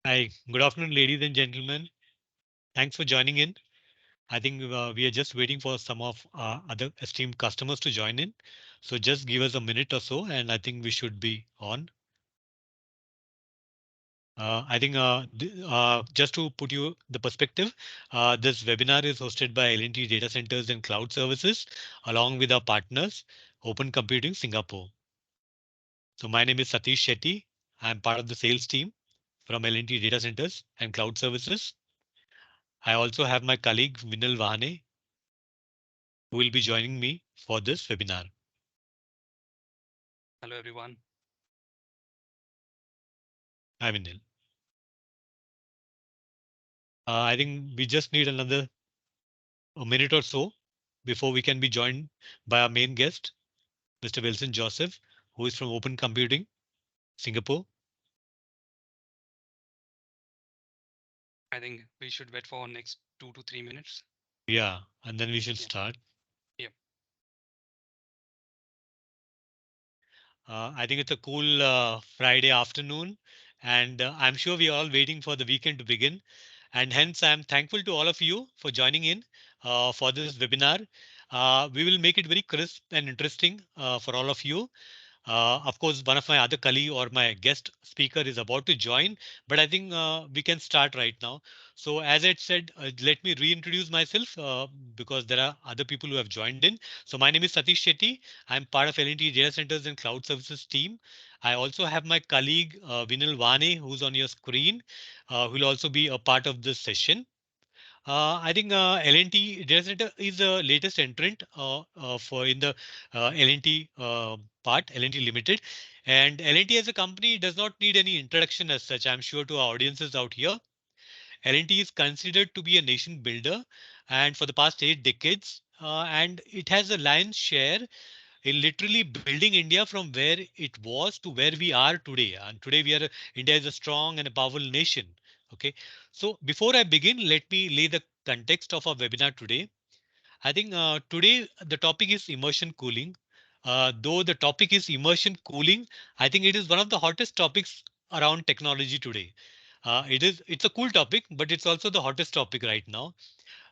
Hi, good afternoon, ladies and gentlemen. Thanks for joining in. I think we are just waiting for some of our other esteemed customers to join in. So just give us a minute or so, and I think we should be on. I think just to put you the perspective, this webinar is hosted by L&T Data Centers and Cloud Services, along with our partners, Open Computing Singapore. So my name is Satish Shetty. I'm part of the sales team from L&T Data Centers and Cloud Services. I also have my colleague Vinal Vahane, who will be joining me for this webinar. Hello, everyone. Hi Vinal. I think we just need another a minute or so before we can be joined by our main guest, Mr. Wilson Joseph, who is from Open Computing, Singapore. I think we should wait for next 2 to 3 minutes. Yeah, and then we should Yeah. start. Yep. I think it's a cool Friday afternoon, and I'm sure we are all waiting for the weekend to begin. And hence, I'm thankful to all of you for joining in for this webinar. We will make it very crisp and interesting for all of you. Of course, one of my other colleague or my guest speaker is about to join, but I think we can start right now. So as I said, let me reintroduce myself because there are other people who have joined in. So my name is Satish Shetty. I'm part of L&T Data Centers and Cloud Services team. I also have my colleague Vinil Vane, who's on your screen, who will also be a part of this session. I think L&T Data Center is the latest entrant for in the L&T part, L&T Limited. And L&T as a company does not need any introduction as such. I'm sure to our audiences out here. L&T is considered to be a nation builder and for the past 8 decades. And it has a lion's share in literally building India from where it was to where we are today. And today India is a strong and a powerful nation. Okay, so before I begin, let me lay the context of our webinar today. I think today the topic is immersion cooling. Though the topic is immersion cooling, I think it is one of the hottest topics around technology today. It's a cool topic, but it's also the hottest topic right now.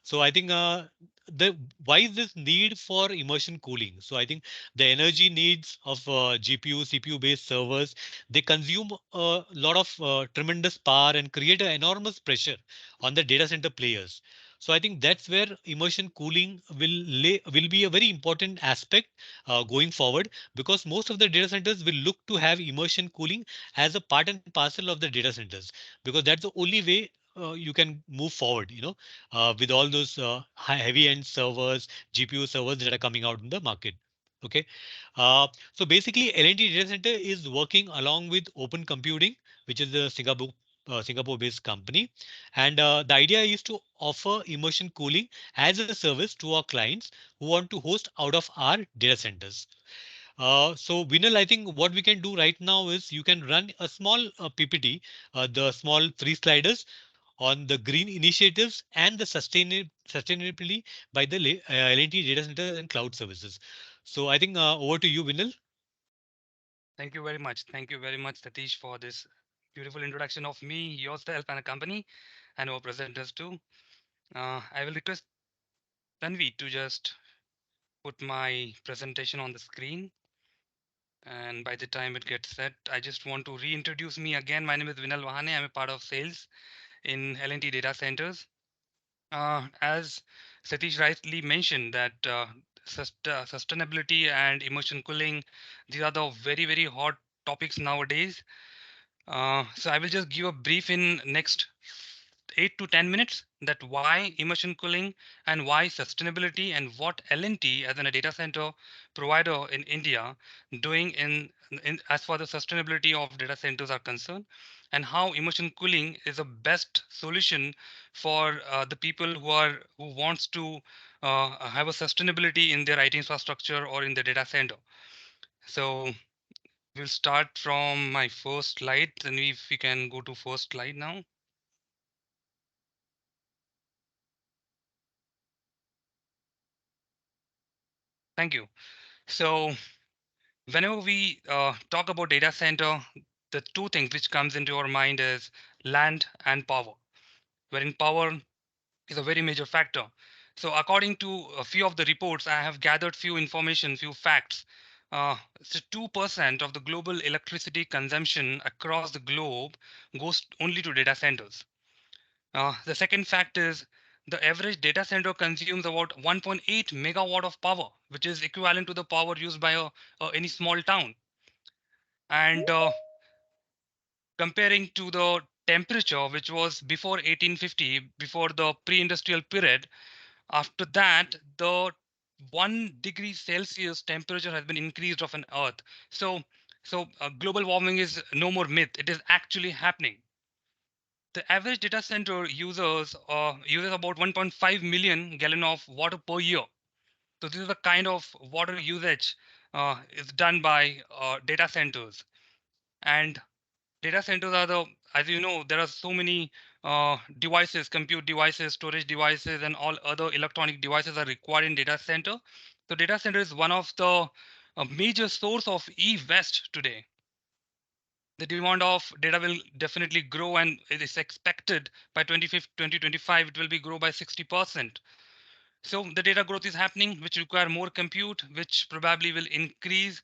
So I think the why is this need for immersion cooling? So I think the energy needs of GPU, CPU based servers, they consume a lot of tremendous power and create an enormous pressure on the data center players. So I think that's where immersion cooling will be a very important aspect going forward because most of the data centers will look to have immersion cooling as a part and parcel of the data centers because that's the only way you can move forward. With all those heavy end servers, GPU servers that are coming out in the market. Okay, so basically L&T Data Center is working along with Open Computing, which is the Singapore-based company, and the idea is to offer immersion cooling as a service to our clients who want to host out of our data centers. So Vinal, I think what we can do right now is you can run a small PPT, the small three sliders on the green initiatives and the sustainability by the L&T data centers and cloud services. So I think over to you, Vinil. Thank you very much. Thank you very much, Satish, for this beautiful introduction of me, yourself, and a company, and our presenters too. I will request Tanvi to just put my presentation on the screen. And by the time it gets set, I just want to reintroduce me again. My name is Vinal Vahane. I'm a part of sales in L&T Data Centers. As Satish rightly mentioned, that sustainability and immersion cooling, these are the very, very hot topics nowadays. So I will just give a brief in next 8 to 10 minutes that why immersion cooling and why sustainability and what L&T as a data center provider in India doing in as far the sustainability of data centers are concerned, and how immersion cooling is a best solution for the people who wants to have a sustainability in their IT infrastructure or in the data center. So we'll start from my first slide, and if we can go to first slide now. Thank you. So whenever we talk about data center, the two things which comes into our mind is land and power, wherein power is a very major factor. So according to a few of the reports, I have gathered few information, few facts. So 2% of the global electricity consumption across the globe goes only to data centers. The second fact is the average data center consumes about 1.8 megawatt of power, which is equivalent to the power used by any small town. And comparing to the temperature, which was before 1850, before the pre-industrial period, after that, the 1 degree Celsius temperature has been increased of an Earth. So global warming is no more myth. It is actually happening. The average data center uses about 1.5 million gallon of water per year. So this is the kind of water usage is done by data centers. And data centers are the, as you know, there are so many devices, compute devices, storage devices, and all other electronic devices are required in data center. So data center is one of the major source of e-waste today. The demand of data will definitely grow, and it is expected by 2025 it will be grow by 60%. So the data growth is happening, which require more compute, which probably will increase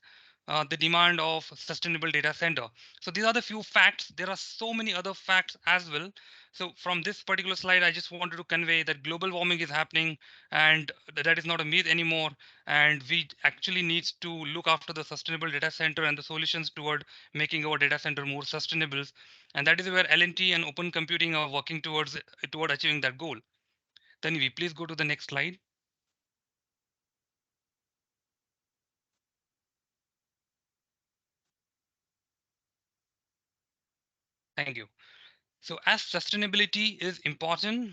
the demand of sustainable data center. So these are the few facts. There are so many other facts as well. So from this particular slide, I just wanted to convey that global warming is happening, and that is not a myth anymore. And we actually need to look after the sustainable data center and the solutions toward making our data center more sustainable. And that is where L&T and open computing are working toward achieving that goal. Tanvi, please go to the next slide. Thank you. So as sustainability is important,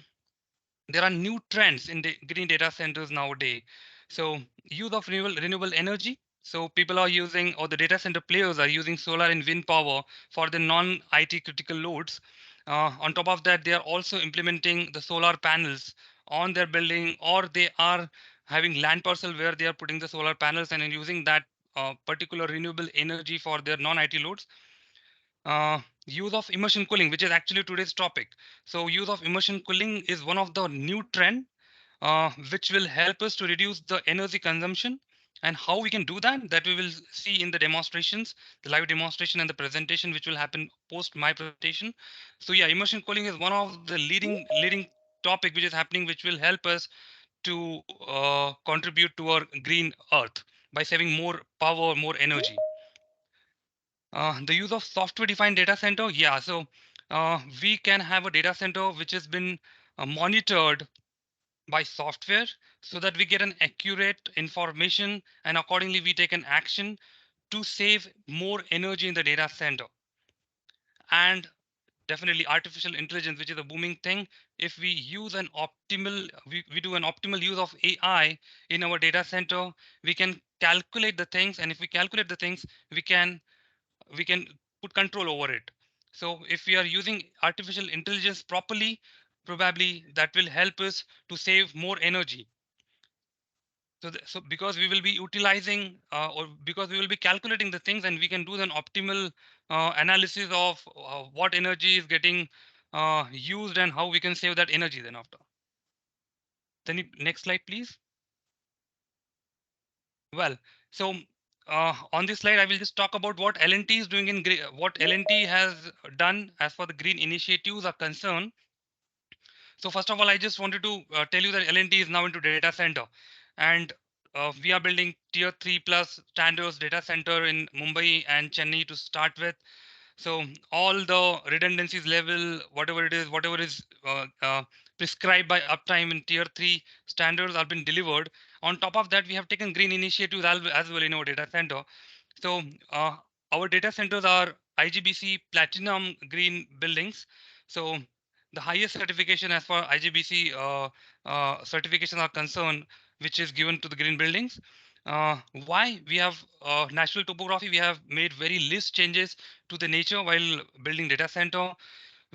there are new trends in the green data centers nowadays. So use of renewable energy. So people are using, or the data center players are using solar and wind power for the non-IT critical loads. On top of that, they are also implementing the solar panels on their building, or they are having land parcel where they are putting the solar panels and using that particular renewable energy for their non-IT loads. Use of immersion cooling, which is actually today's topic. So use of immersion cooling is one of the new trend which will help us to reduce the energy consumption. And how we can do that, that we will see in the demonstrations, the live demonstration and the presentation, which will happen post my presentation. So yeah, immersion cooling is one of the leading topic which is happening, which will help us to contribute to our green earth by saving more power, more energy. The use of software defined data center. Yeah, so we can have a data center which has been monitored by software so that we get an accurate information, and accordingly we take an action to save more energy in the data center. And definitely artificial intelligence, which is a booming thing. If we use an optimal, we do an optimal use of AI in our data center, we can calculate the things. And if we calculate the things, we can put control over it. So if we are using artificial intelligence properly, probably that will help us to save more energy. So because we will be utilizing or because we will be calculating the things, and we can do an optimal analysis of what energy is getting used and how we can save that energy then after. Then next slide, please. Well, so on this slide, I will just talk about what L&T is doing in what L&T has done as far the green initiatives are concerned. So first of all, I just wanted to tell you that L&T is now into data center, and we are building tier 3 plus standards data center in Mumbai and Chennai to start with. So all the redundancies level, whatever it is, whatever is prescribed by uptime in tier 3 standards are been delivered. On top of that, we have taken green initiatives as well in our data center. So our data centers are IGBC Platinum Green buildings. So the highest certification as far IGBC certifications are concerned, which is given to the green buildings. Why? We have natural topography. We have made very least changes to the nature while building data center.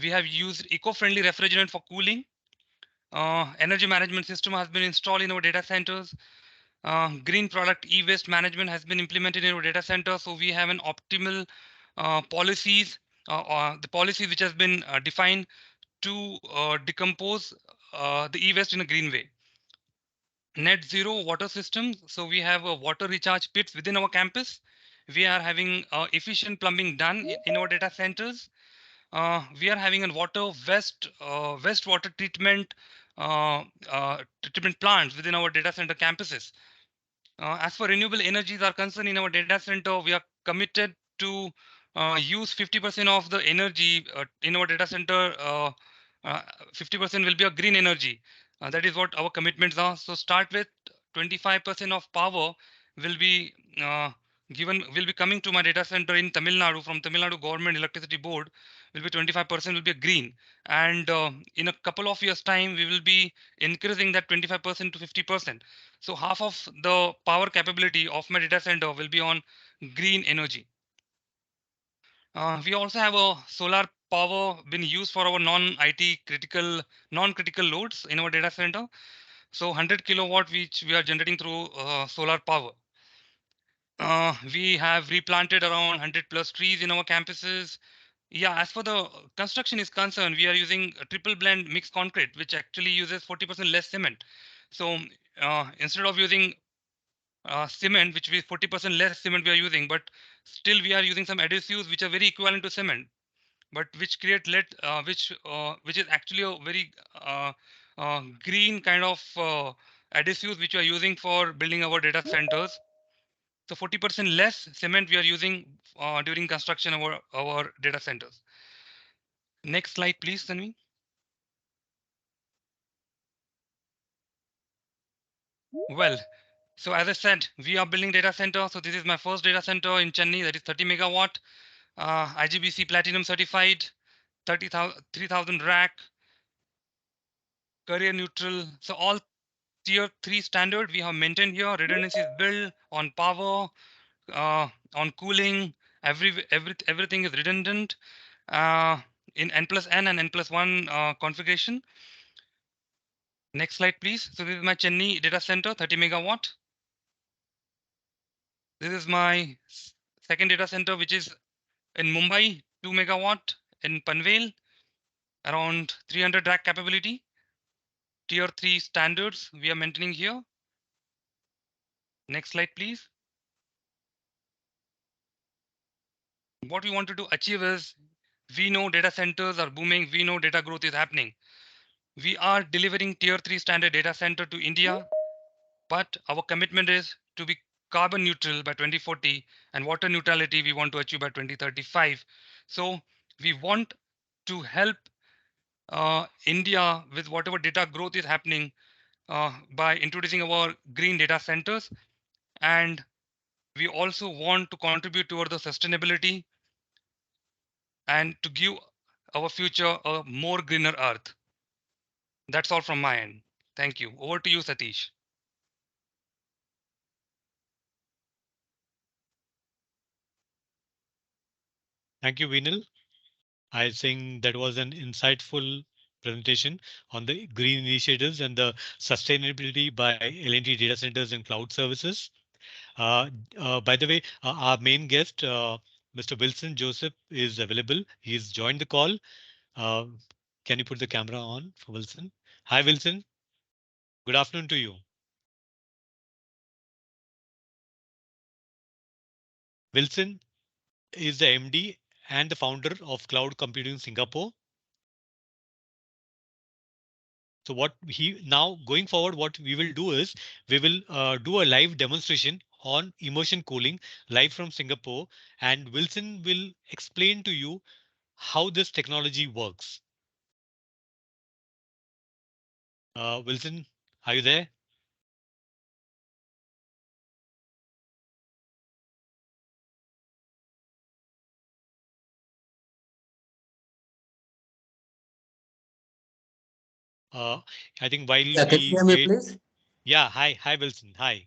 We have used eco-friendly refrigerant for cooling. Energy management system has been installed in our data centers. Green product e-waste management has been implemented in our data center. So we have an optimal policies, the policy which has been defined to decompose the e-waste in a green way. Net zero water systems. So we have a water recharge pits within our campus. We are having efficient plumbing done in our data centers. We are having a wastewater treatment plants within our data center campuses. As for renewable energies are concerned, in our data center, we are committed to use 50% of the energy in our data center. 50% will be a green energy. That is what our commitments are. So start with 25% of power will be will be coming to my data center in Tamil Nadu from Tamil Nadu Government Electricity Board. Will be 25% will be green, and in a couple of years' time, we will be increasing that 25% to 50%. So half of the power capability of my data center will be on green energy. We also have a solar power being used for our non-critical loads in our data center. So 100 kilowatt which we are generating through solar power. We have replanted around 100 plus trees in our campuses. Yeah, as for the construction is concerned, we are using a triple blend mixed concrete, which actually uses 40% less cement. So instead of using cement, which is 40% less cement we are using, but still we are using some adhesives which are very equivalent to cement, but which create which is actually a very green kind of adhesives which we are using for building our data centers. So 40% less cement we are using during construction of our data centers. Next slide, please, Tanvi. Well, so as I said, we are building data center. So this is my first data center in Chennai, that is 30 megawatt, IGBC Platinum certified, 3,000 rack, career neutral. So all tier 3 standard we have maintained here. Redundancy is built on power, on cooling. Everything is redundant in N plus N and N plus 1 configuration. Next slide, please. So this is my Chennai data center, 30 megawatt. This is my second data center, which is in Mumbai, 2 megawatt in Panvel, around 300 rack capability. Tier 3 standards we are maintaining here. Next slide, please. What we wanted to achieve is, we know data centers are booming. We know data growth is happening. We are delivering tier 3 standard data center to India, but our commitment is to be carbon neutral by 2040 and water neutrality we want to achieve by 2035. So we want to help India with whatever data growth is happening by introducing our green data centers, and we also want to contribute toward the sustainability and to give our future a more greener earth. That's all from my end. Thank you. Over to you, Satish. Thank you, Vinil. I think that was an insightful presentation on the green initiatives and the sustainability by L&T data centers and cloud services. By the way, our main guest, Mr. Wilson Joseph, is available. He's joined the call. Uh, can you put the camera on for Wilson? Hi, Wilson. Good afternoon to you. Wilson is the MD and the founder of Cloud Computing Singapore. So what he now going forward, what we will do is we will do a live demonstration on immersion cooling live from Singapore, and Wilson will explain to you how this technology works. Wilson, are you there? Uh, I think while Yeah, can you we hear me, wait. please? Yeah, hi, Wilson. Hi.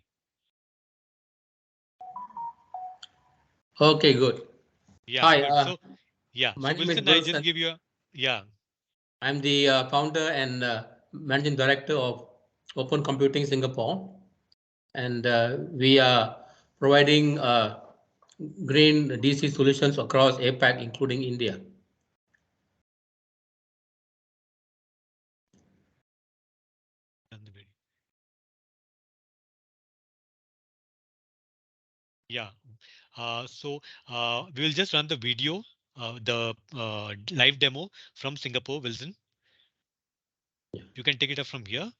Okay, good. Yeah, Hi, good. So yeah, my so name is Wilson, I just Wilson. give you a yeah. I'm the founder and managing director of Open Computing Singapore, and we are providing green DC solutions across APAC, including India. Done the video. Yeah. We will just run the video, the live demo from Singapore, Wilson. You can take it up from here.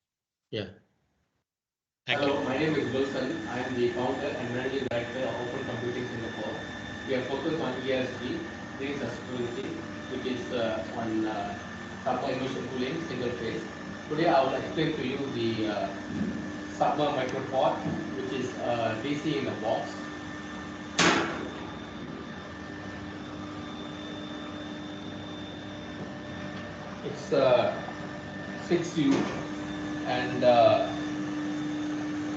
Yeah. Thank you. Hello, my name is Wilson. I am the founder and managing director of Open Computing Singapore. We are focused on ESG, green sustainability, which is on thermal emission cooling, single phase. Today I will explain to you the summer micropod, which is DC in a box. It's 6U, and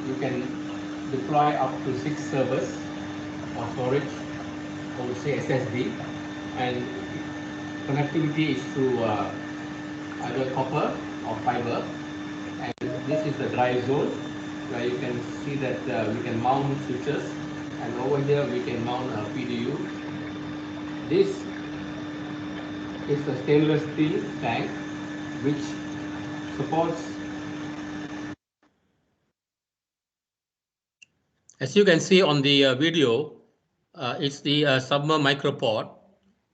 you can deploy up to 6 servers for storage, I would say SSD, and connectivity is through either copper or fiber. And this is the dry zone where you can see that we can mount switches, and over here we can mount a PDU. This is a stainless steel tank which supports. As you can see on the video, it's the Submer micropod,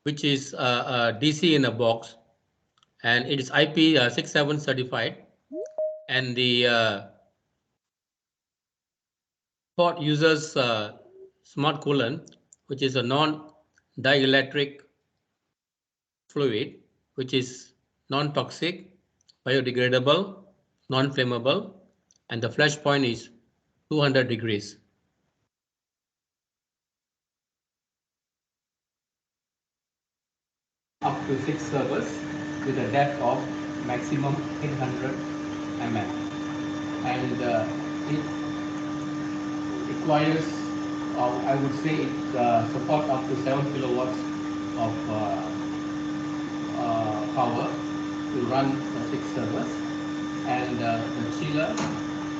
which is DC in a box, and it is IP67 certified, and the pod uses smart coolant, which is a non-dielectric fluid, which is non-toxic, biodegradable, non-flammable, and the flash point is 200 degrees. Up to 6 servers with a depth of maximum 800 mm, and it requires, I would say, it support up to 7 kilowatts of power to run the 6 servers, and the chiller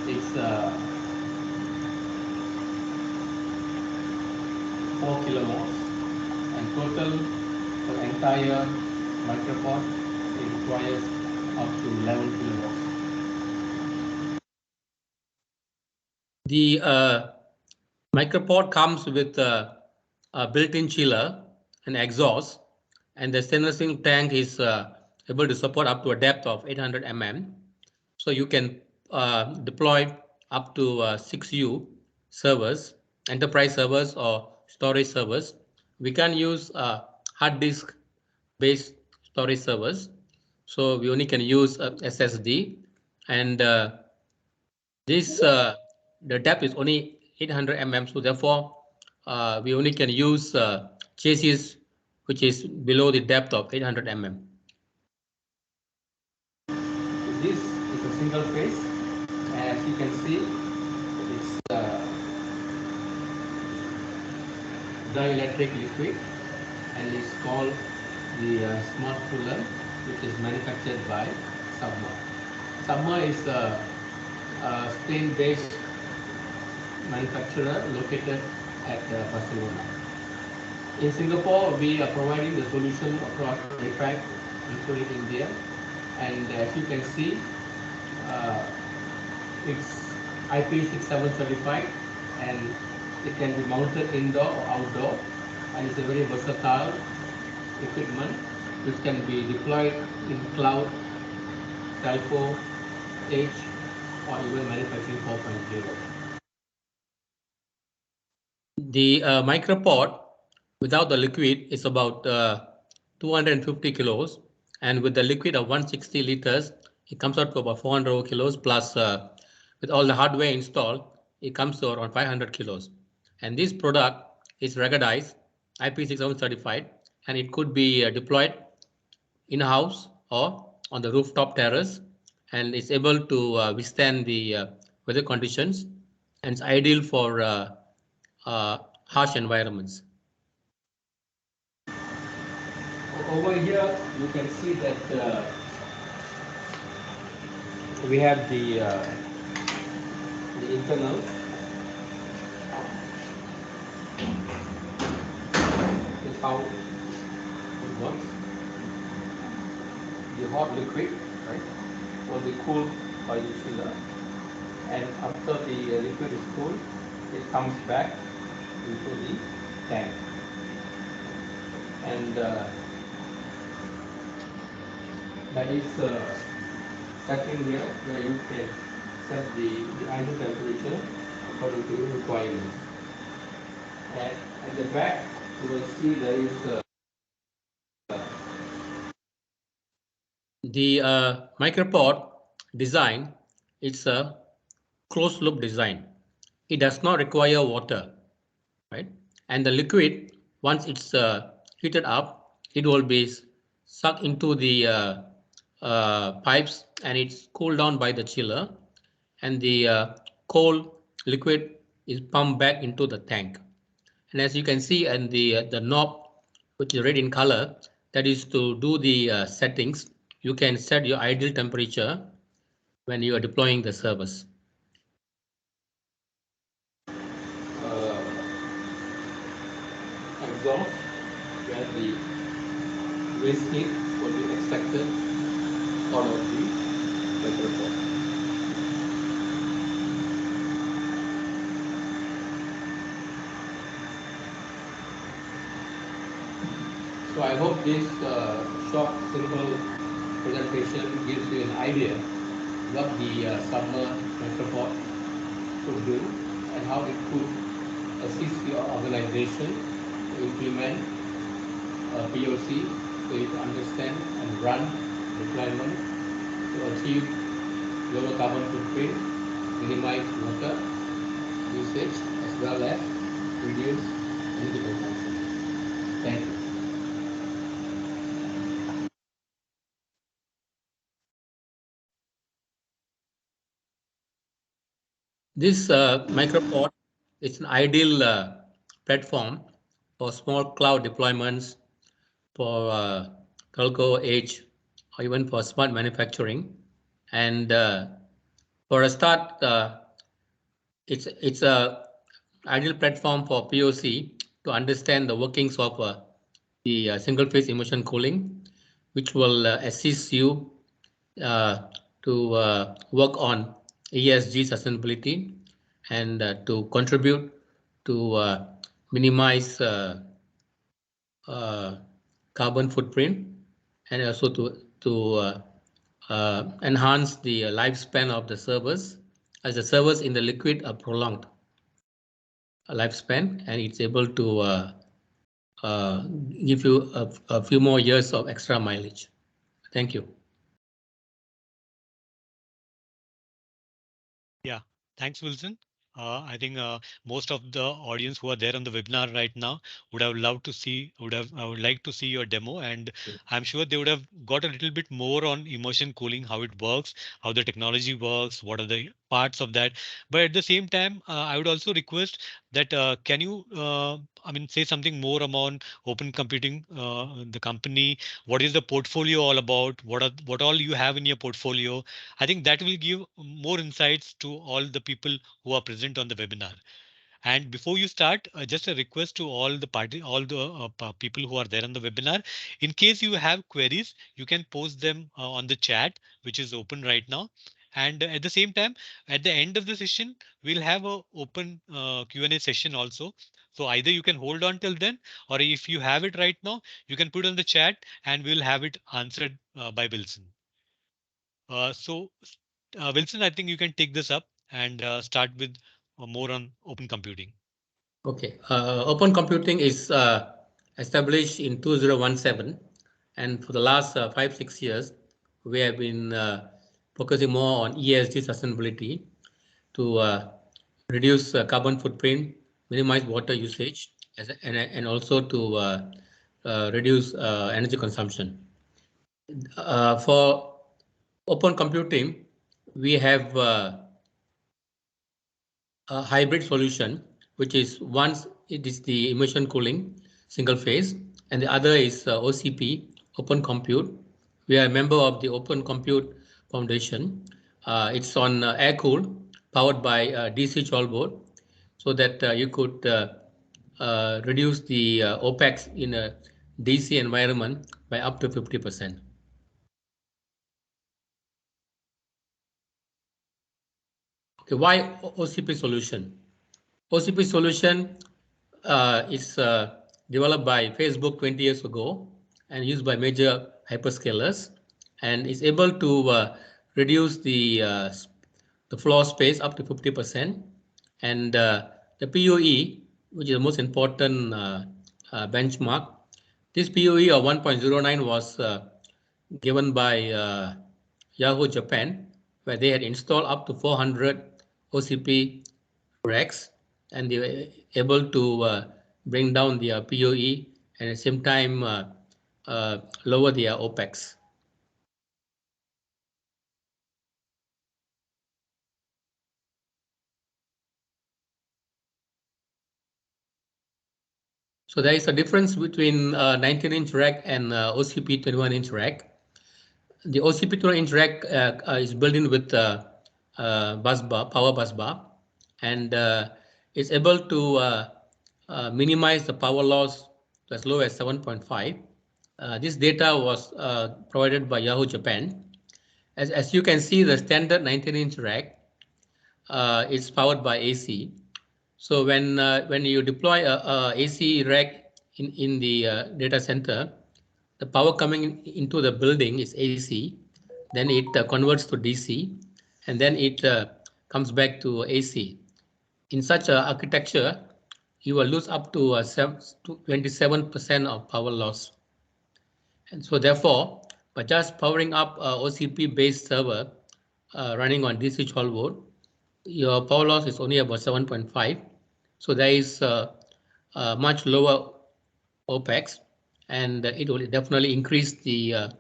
is 4 kilowatts, and total the entire micropod it requires up to 11 kilowatts. The micropod comes with a built-in chiller and exhaust, and the stainless steel tank is able to support up to a depth of 800 mm. So you can deploy up to 6U servers, enterprise servers or storage servers. We can use hard disk based storage servers. So we only can use SSD, and this the depth is only 800 mm. So therefore, we only can use chassis which is below the depth of 800 mm. This is a single phase. As you can see, it's dielectric liquid, and it's called the smart cooler, which is manufactured by Submer. Submer is a Spain-based manufacturer located at Barcelona. In Singapore, we are providing the solution across APAC, including India, and as you can see, uh, it's IP67 certified, and it can be mounted indoor or outdoor, and it's a very versatile equipment which can be deployed in cloud, telco, edge, or even manufacturing 4.0. The micropod without the liquid is about 250 kilos, and with the liquid of 160 liters, it comes out to about 400 kilos, plus with all the hardware installed, it comes to around 500 kilos. And this product is ruggedized, IP67 certified, and it could be deployed in-house or on the rooftop terrace, and it's able to withstand the weather conditions, and it's ideal for harsh environments. Over here, you can see that we have the internals. how it works. The hot liquid, right, will be cooled by the chiller, and after the liquid is cooled, it comes back into the tank. And that is setting here where you can set the ideal temperature according to your requirements. And at the back, you will see there is the micropod design. It's a closed loop design. It does not require water, right? And the liquid, once it's heated up, it will be sucked into the pipes and it's cooled down by the chiller, and the cold liquid is pumped back into the tank. And as you can see, and the knob, which is red in color, that is to do the settings. You can set your ideal temperature when you are deploying the servers. Exhaust, where the waste heat will be extracted out of the micropod. So I hope this short, simple presentation gives you an idea what the summer micropod could do and how it could assist your organization to implement a POC so you can understand and run deployment to achieve lower carbon footprint, minimize water usage, as well as reduce energy consumption. Thank you. This micropod is an ideal platform for small cloud deployments, for telco edge, or even for smart manufacturing. And for a start, it's a ideal platform for POC to understand the workings of the single phase immersion cooling, which will assist you uh, to work on ESG sustainability and to contribute to minimize uh, carbon footprint, and also to enhance the lifespan of the servers, as the servers in the liquid are prolonged lifespan, and it's able to uh, give you a few more years of extra mileage. Thank you. Yeah, thanks, Wilson. I think most of the audience who are there on the webinar right now would have loved to see, I would like to see your demo, and I'm sure they would have got a little bit more on immersion cooling, how it works, how the technology works, what are the parts of that. But at the same time, I would also request that can you, I mean, say something more about open computing, the company, what is the portfolio all about, what all you have in your portfolio. I think that will give more insights to all the people who are present on the webinar. And before you start, just a request to all the people who are there on the webinar. In case you have queries, you can post them on the chat, which is open right now. And at the same time, at the end of the session, we'll have a open Q&A session also. So either you can hold on till then, or if you have it right now, you can put on the chat and we'll have it answered by Wilson. Wilson, I think you can take this up and start with more on open computing. Okay. Open computing is established in 2017, and for the last 5-6 years, we have been focusing more on ESG sustainability to reduce carbon footprint, minimize water usage, and also to reduce energy consumption. For open computing, we have a hybrid solution, which is once it is the immersion cooling single phase, and the other is OCP, Open Compute. We are a member of the Open Compute Foundation. It's on air cooled, powered by DC board, so that you could reduce the OPEX in a DC environment by up to 50%. Okay, why OCP solution? OCP solution is developed by Facebook 20 years ago and used by major hyperscalers, and is able to reduce the floor space up to 50%. And the PoE, which is the most important benchmark, this PoE of 1.09 was given by Yahoo Japan, where they had installed up to 400 OCP racks, and they were able to bring down their PoE and at the same time lower their OPEX. So there is a difference between 19-inch rack and OCP 21-inch rack. The OCP 21-inch rack is built in with bus bar, power bus bar, and is able to minimize the power loss to as low as 7.5. This data was provided by Yahoo Japan. As you can see, the standard 19-inch rack is powered by AC. So when you deploy a AC rack in the data center, the power coming into the building is AC, then it converts to DC, and then it comes back to AC. In such an architecture, you will lose up to 27% of power loss. And so therefore, by just powering up a OCP-based server running on DC 12 volt, your power loss is only about 7.5. So there is much lower OPEX, and it will definitely increase the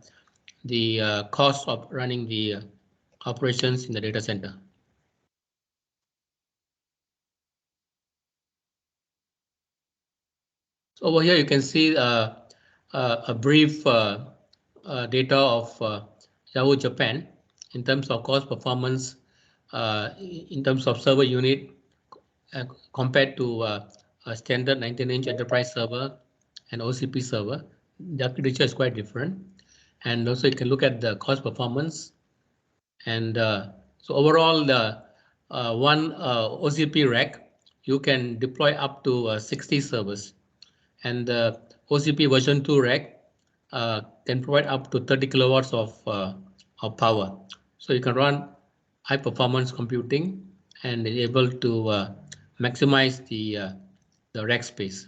cost of running the operations in the data center. So over here you can see a brief data of Yahoo Japan in terms of cost performance, in terms of server unit compared to a standard 19-inch enterprise server and OCP server. The architecture is quite different. And also you can look at the cost performance. And so overall, the one OCP rack, you can deploy up to 60 servers. And the OCP version 2 rack can provide up to 30 kilowatts of power. So you can run high performance computing and is able to maximize the rack space.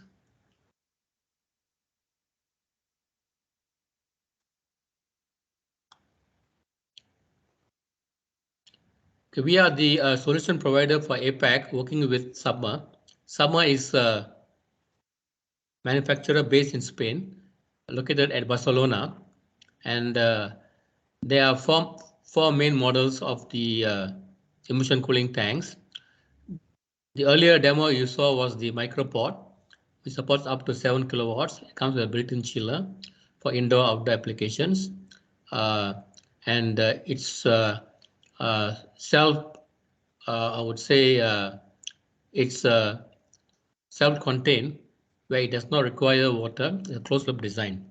Okay, we are the solution provider for APAC, working with Submer. Submer is a manufacturer based in Spain, located at Barcelona, and there are four main models of the immersion cooling tanks. The earlier demo you saw was the micropod, which supports up to 7 kilowatts. It comes with a built-in chiller for indoor-outdoor applications, and it's self. I would say it's self-contained, where it does not require water. It's a closed-loop design.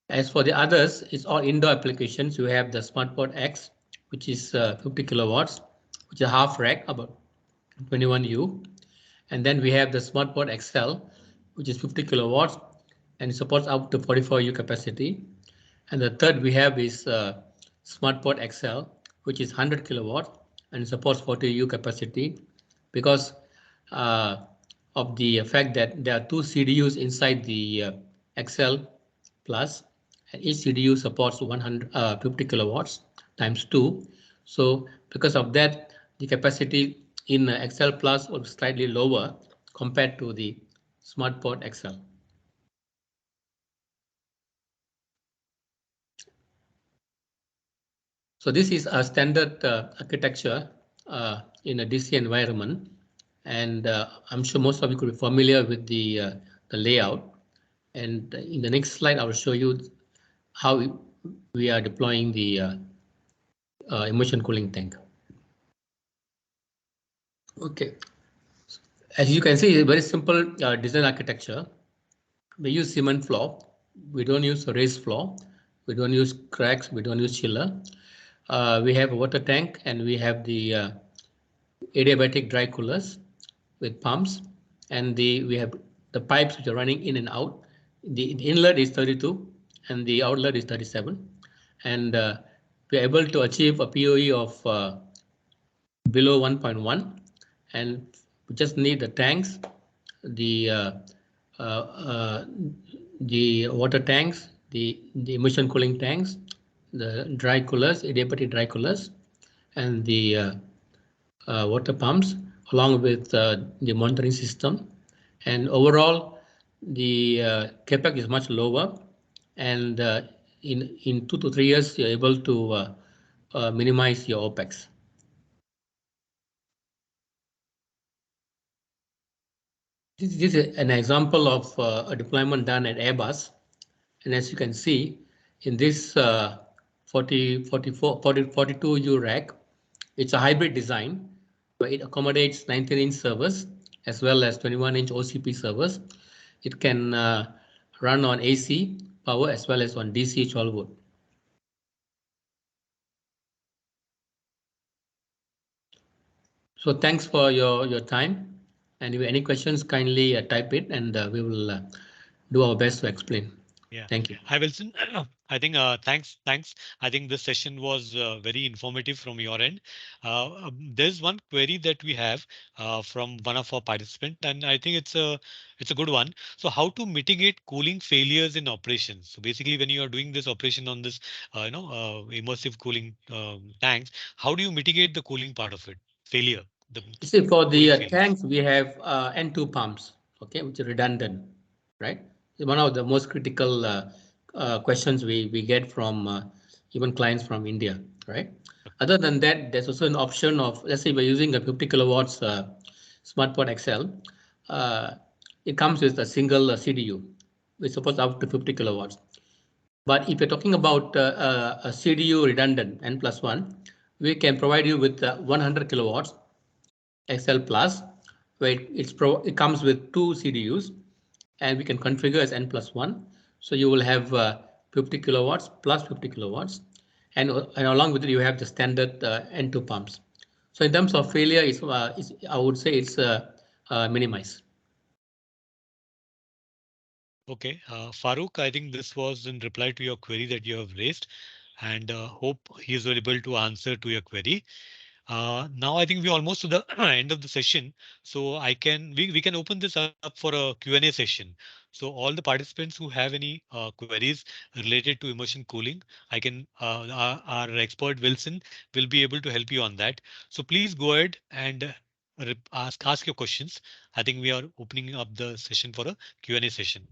As for the others, it's all indoor applications. You have the SmartPod X, which is 50 kilowatts, which is a half rack, about 21U. And then we have the SmartPod XL, which is 50 kilowatts and it supports up to 44U capacity. And the third we have is SmartPod XL, which is 100 kilowatts and supports 40U capacity, because of the fact that there are two CDUs inside the XL Plus, and each CDU supports 150 kilowatts times 2. So because of that, the capacity in XL Plus was slightly lower compared to the SmartPod XL. So this is a standard architecture in a DC environment, and I'm sure most of you could be familiar with the layout. And in the next slide, I will show you how we are deploying the immersion cooling tank. Okay, As you can see, it's a very simple design architecture. We use cement floor. We don't use raised floor. We don't use cracks. We don't use chiller. We have a water tank and we have the adiabatic dry coolers with pumps, and we have the pipes which are running in and out. The inlet is 32 and the outlet is 37, and we are able to achieve a POE of below 1.1, and we just need the tanks, the uh, uh, uh, the water tanks, the immersion cooling tanks, the dry coolers, adiabatic dry coolers, and the water pumps, along with the monitoring system. And overall, the capex is much lower, and in 2 to 3 years, you're able to minimize your OPEX. This is an example of a deployment done at Airbus. And as you can see, in this 42U rack, it's a hybrid design where it accommodates 19-inch servers as well as 21-inch OCP servers. It can run on AC power as well as on DC 12 volt. So thanks for your time. And if you have any questions, kindly type it and we will do our best to explain. Yeah. Thank you. Hi, Wilson. I think thanks. I think this session was very informative from your end. There's one query that we have from one of our participants, and I think it's a good one. So, how to mitigate cooling failures in operations? So, basically, when you are doing this operation on this, immersive cooling tanks, how do you mitigate the cooling part of it? Failure, the You see, for the cooling failures. tanks, we have N2 pumps, okay, which are redundant, right? One of the most critical questions we get from even clients from India, right? Other than that, there's also an option of, let's say we're using a 50 kilowatts SmartPod XL. Uh, it comes with a single CDU, which supports up to 50 kilowatts. But if you're talking about a CDU redundant N plus one, we can provide you with 100 kilowatts XL Plus, where it comes with two CDUs, and we can configure as N plus one. So you will have 50 kilowatts plus 50 kilowatts, and along with it you have the standard N2 pumps. So in terms of failure, I would say it's minimized. Okay, Farooq, I think this was in reply to your query that you have raised, and hope he is able to answer to your query. Now I think we're almost to the end of the session, so we can open this up for a Q&A session. So all the participants who have any queries related to immersion cooling, I can our expert Wilson will be able to help you on that. So please go ahead and ask your questions. I think we are opening up the session for a Q&A session.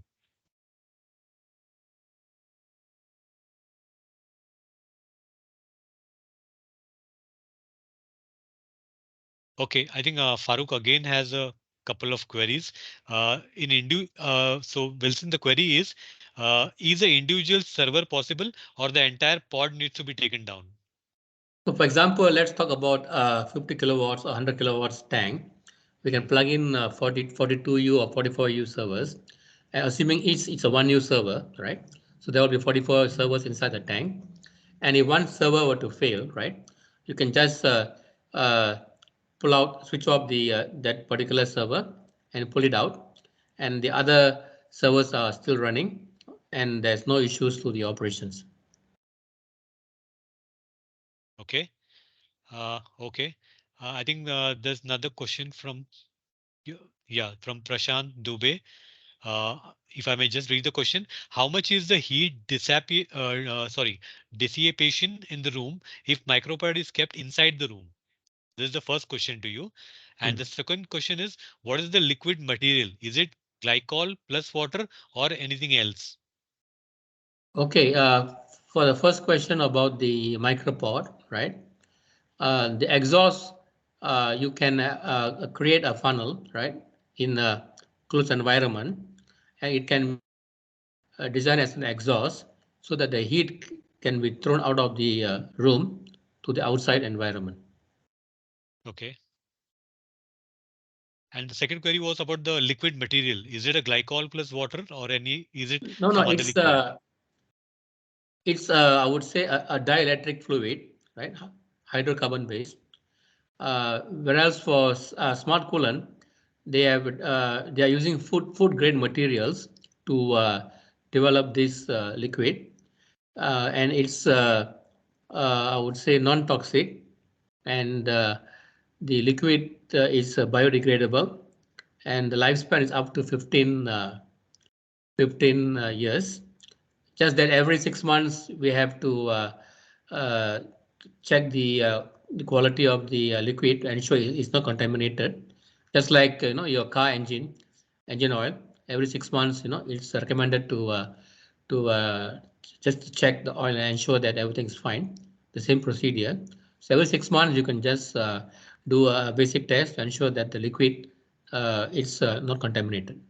Okay, I think Farooq again has a couple of queries. So Wilson, the query is the individual server possible or the entire pod needs to be taken down? So for example, let's talk about 50 kilowatts or 100 kilowatts tank. We can plug in 42U or 44U servers, assuming each it's a 1U server, right? So there will be 44 servers inside the tank. And if one server were to fail, right, you can just uh, switch off the that particular server and pull it out, and the other servers are still running, and there's no issues to the operations. Okay. Okay. I think there's another question from yeah, from Prashant Dubey. If I may just read the question, how much is the dissipation in the room if micropod is kept inside the room? This is the first question to you. And the second question is, what is the liquid material? Is it glycol plus water or anything else? Okay, for the first question about the micropod, right? The exhaust, you can create a funnel, right, in a closed environment, and it can designed as an exhaust so that the heat can be thrown out of the room to the outside environment. Okay. And the second query was about the liquid material. Is it a glycol plus water or any? Is it No, no, some other liquid? it's I would say a dielectric fluid, right? Hydrocarbon based. Whereas for smart coolant, they are using food grade materials to develop this liquid, and it's I would say non-toxic, and the liquid is biodegradable, and the lifespan is up to 15 years. Just that every 6 months we have to uh, check the quality of the liquid to ensure it's not contaminated. Just like your car engine oil, every 6 months it's recommended to just check the oil and ensure that everything is fine. The same procedure. So every 6 months you can just do a basic test to ensure that the liquid is not contaminated.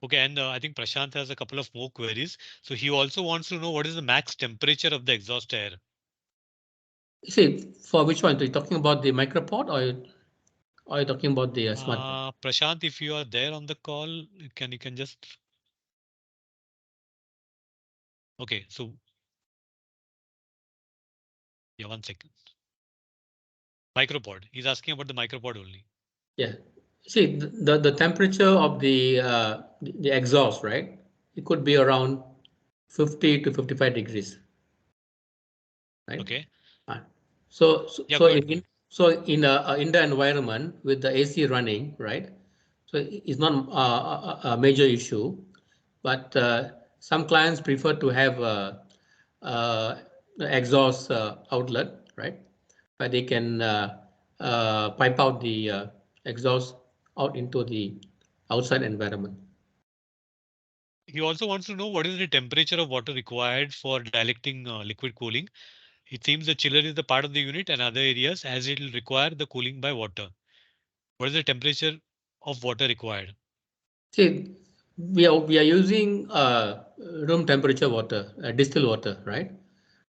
Okay, and I think Prashant has a couple of more queries. So he also wants to know what is the max temperature of the exhaust air. See, for which one? Are you talking about the micropod or are you talking about the smart pod? Prashant, if you are there on the call, you can just. Okay, so yeah, 1 second. Micropod. He's asking about the micropod only. Yeah. See, the temperature of the exhaust, right? It could be around 50 to 55 degrees, right? Okay. Uh, So so, Yeah, so go ahead. in Go ahead. in the environment with the AC running, right? So it's not a major issue, but some clients prefer to have uh, exhaust outlet, right? Where they can pipe out the exhaust out into the outside environment. He also wants to know what is the temperature of water required for dielectric liquid cooling. It seems the chiller is the part of the unit and other areas as it will require the cooling by water. What is the temperature of water required? See, we are using room temperature water, distilled water, right?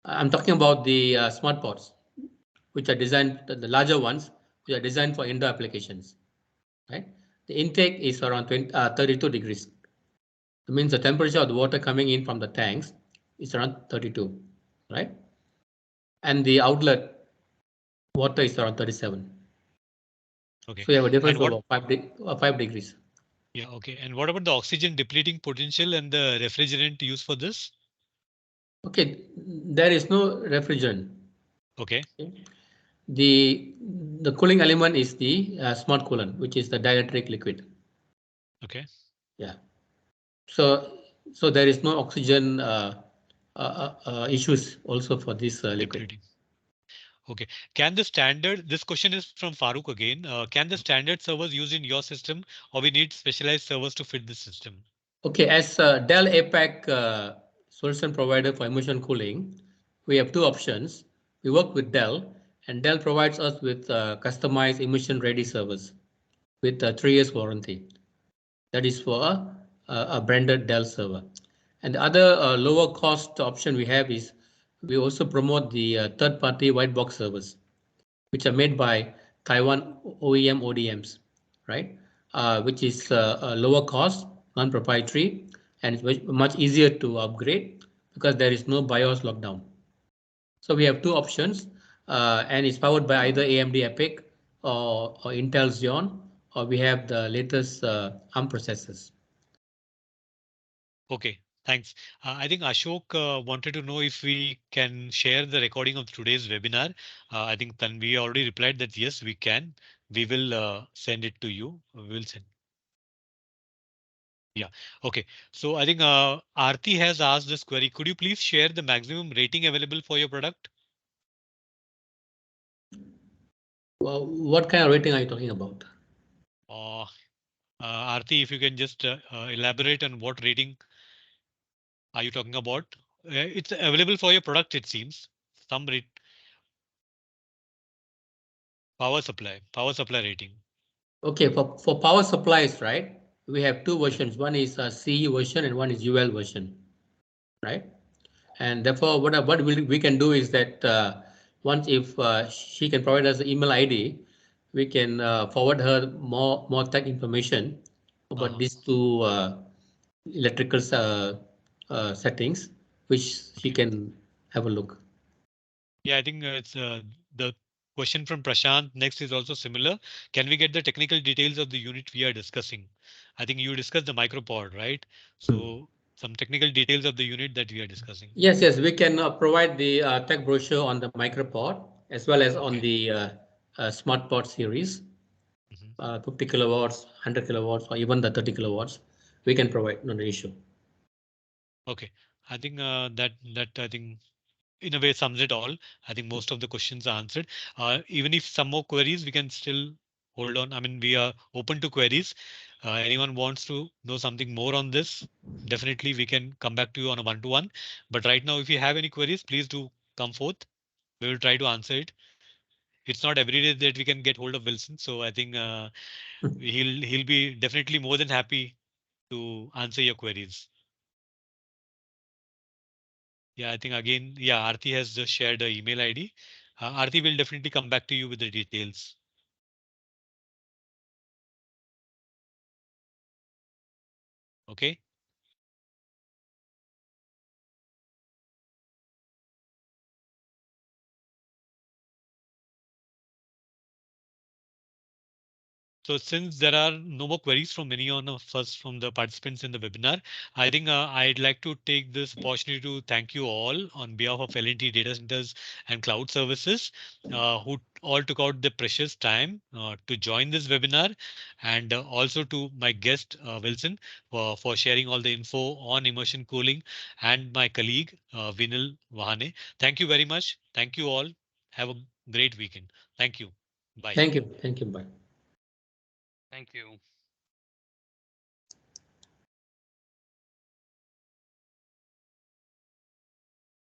I'm talking about the smart pots, which are designed, the larger ones, which are designed for indoor applications, right? The intake is around 32 degrees. It means the temperature of the water coming in from the tanks is around 32, right? And the outlet water is around 37. Okay. So you have a difference And of what? about 5 degrees. Yeah. Okay. And what about the oxygen depleting potential and the refrigerant used for this? Okay, there is no refrigerant. Okay. Okay. The the cooling element is the smart coolant, which is the dielectric liquid. Okay. Yeah. So there is no oxygen issues also for this liquid. Depleting. Okay. Can the standard, this question is from Farooq again. Can the standard servers used in your system or we need specialized servers to fit the system? Okay, as Dell APAC solution provider for immersion cooling, we have two options. We work with Dell, and Dell provides us with customized immersion ready servers with a 3 years warranty. That is for a branded Dell server. And the other lower cost option we have is we also promote the third party white box servers, which are made by Taiwan OEM ODMs, right? Which is a lower cost, non-proprietary, and it's much easier to upgrade because there is no BIOS lockdown. So we have two options, and it's powered by either AMD EPYC or Intel Xeon, or we have the latest ARM processors. Okay. Thanks. I think Ashok wanted to know if we can share the recording of today's webinar. I think Tanvi already replied that yes, we can. We will send it to you. We will send. Yeah. Okay. So I think Aarti has asked this query. Could you please share the maximum rating available for your product? Well, what kind of rating are you talking about? Uh, Aarti, if you can just elaborate on what rating are you talking about? It's available for your product, it seems. Some rate power supply rating. Okay, for power supplies, right? We have two Yeah. versions. One is a CE version and one is UL version, right? And therefore, what we can do is that once if she can provide us the email ID, we can forward her more tech information about Uh-huh. these two electrical settings, which she Okay. can have a look. Yeah, I think it's the question from Prashant next is also similar. Can we get the technical details of the unit we are discussing? I think you discussed the micropod, right? Hmm. So some technical details of the unit that we are discussing. Yes, yes, we can provide the tech brochure on the micropod as well as on Okay. the smart pod series, Mhm. 50 kilowatts, 100 kilowatts, or even the 30 kilowatts. We can provide, not an issue. Okay. I think that I think in a way sums it all. I think most of the questions are answered. Even if some more queries, we can still hold on. I mean, we are open to queries. Anyone wants to know something more on this, definitely we can come back to you on a one-to-one. But right now, if you have any queries, please do come forth. We will try to answer it. It's not every day that we can get hold of Wilson, so I think he'll be definitely more than happy to answer your queries. Yeah, I think again, yeah, Aarti has just shared her email ID. Aarti will definitely come back to you with the details. Okay. So since there are no more queries from any one of us from the participants in the webinar, I think I'd like to take this opportunity to thank you all on behalf of L&T Data Centers and Cloud Services, who all took out the precious time to join this webinar, and also to my guest Wilson for sharing all the info on immersion cooling, and my colleague Vinil Vahane. Thank you very much. Thank you all. Have a great weekend. Thank you. Bye. Thank you. Thank you. Bye. Thank you.